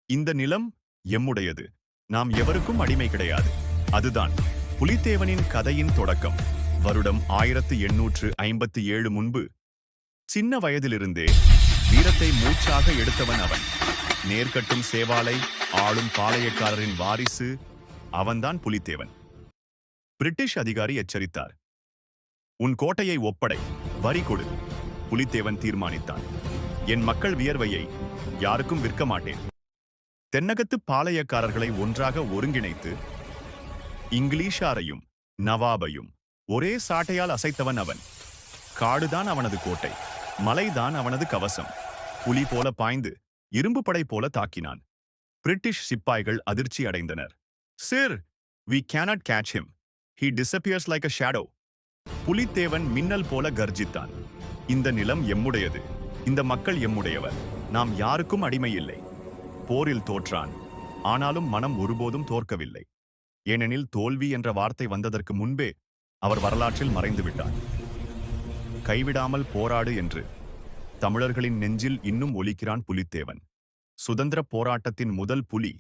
இந்த நிலம் எம்முடையது. நாம் எவருக்கும் அடிமை கிடையாது. அதுதான் புலித்தேவனின் கதையின் தொடக்கம். வருடம் 1857 முன்பு. சின்ன வயதிலிருந்தே வீரத்தை மூச்சாக எடுத்தவன் அவன். நேர்கட்டும் சேவாலை ஆளும் பாளையக்காரரின் வாரிசு. அவன்தான் புலித்தேவன். பிரிட்டிஷ் அதிகாரி எச்சரித்தார். உன் கோட்டையை ஒப்படை, வரி கொடு. புலித்தேவன் தீர்மானித்தான். என் மக்கள் வியர்வையை யாருக்கும் விற்க மாட்டேன். தென்னகத்து பாளையக்காரர்களை ஒன்றாக ஒருங்கிணைத்து இங்கிலீஷாரையும் நவாபையும் ஒரே சாட்டையால் அசைத்தவன் அவன். காடுதான் அவனது கோட்டை, மலைதான் அவனது கவசம். புலி போல பாய்ந்து இரும்பு படை போல தாக்கினான். பிரிட்டிஷ் சிப்பாய்கள் அதிர்ச்சி அடைந்தனர். சிர், we cannot catch him. He disappears like a shadow. Pulithevan மின்னல் போல கர்ஜித்தான். இந்த நிலம் எம்முடையது. இந்த மக்கள் எம்முடையவர். நாம் யாருக்கும் அடிமை இல்லை. போரில் தோற்றான். ஆனாலும் மனம் ஒருபோதும் தோற்கவில்லை. ஏனெனில் தோல்வி என்ற வார்த்தை வந்ததற்கு முன்பே அவர் வரலாற்றில் மறைந்து விட்டார். கைவிடாமல் போராடு என்று தமிழர்களின் நெஞ்சில் இன்னும் ஒலிக்கிறான் புலித்தேவன். சுதந்திர போராட்டத்தின் முதல் புலி